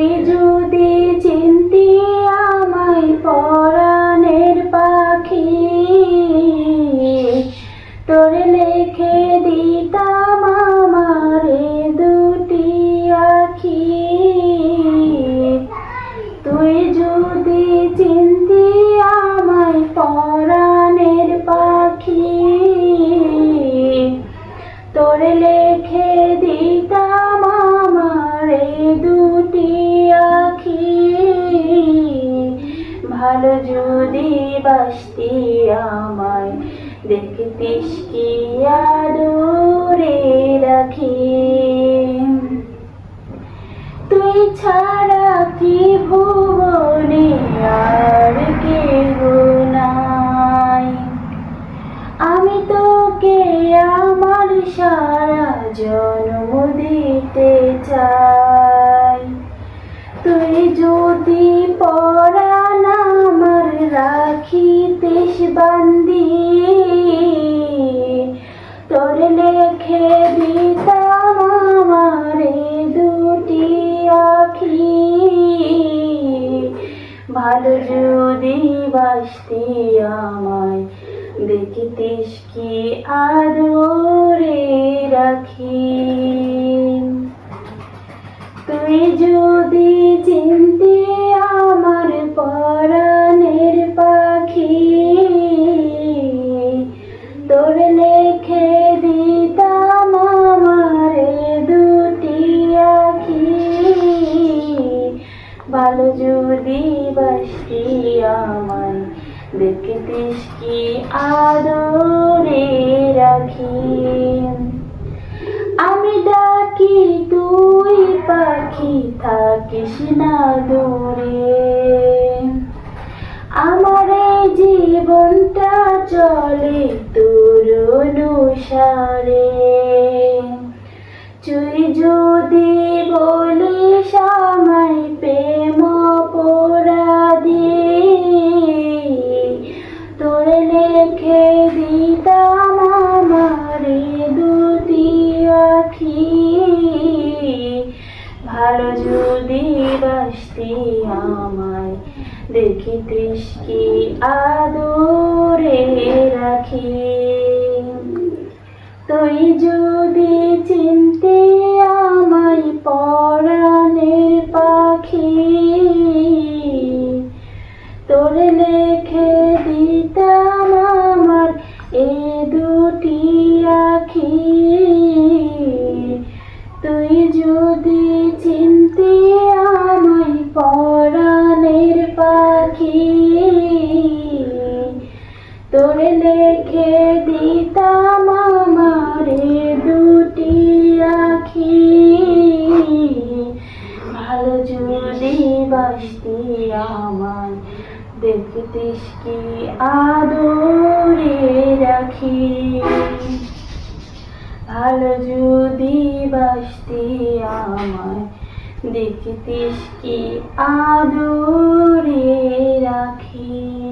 তুই যদি চিনতি আমায় পরাণের পাখি, তোর লিখে দিতাম আমারে দুটি আখি। তুই যদি চিনতি আমায় পরাণের পাখি, তোর লিখে দিতাম আমারে দুটি আখি। ভালো যদি বাসতি আমায় দেখতিস কি আদরে রাখি। তুই ছাড়া কি ভুবনে আর কেহ নাই, আমি তোকে আমার সারা জন্ম দিতে চাই। তুই যদি পরাণ আমার রাখিতিস বান্দি, তোর লিখে দিতাম আমারে দুটি আখি। ভালো যদি বাসতি আমায় দেখতিস কি আদরে রাখি। তুই যদি চিনতি আমার পরাণের পাখি, তোর লিখে দিতাম আমারে দুটি আখি। ভালো যদি বাসতি আমায় দেখতিস কি আদরে রাখি। আমি ডাকি তুই পাখি থাকিস না দূরে, আমার এই জীবনটা চলে তোর অনুসারে। তুই যদি বলিস আমায় প্রেম অপরাধী, তোর লিখে দিতাম আমারে দুটি আখি। ভালো যদি বাসতি আমায় দেখিতিস কি আদরে রাখি। তুই যদি চিনতি আমায় পরাণের পাখি, তোর লিখে দিতাম আমার এ দুটি আখি। তুই যদি চিনতি আমায় পরাণের পাখি, তোর লিখে দিতাম আমারে দুটি আখি। ভালো যদি বাসতি আমায় দেখতিস কি আদরে রাখি। ভালো যদি বাসতি আমায় দেখতিস কি আদরে রাখি।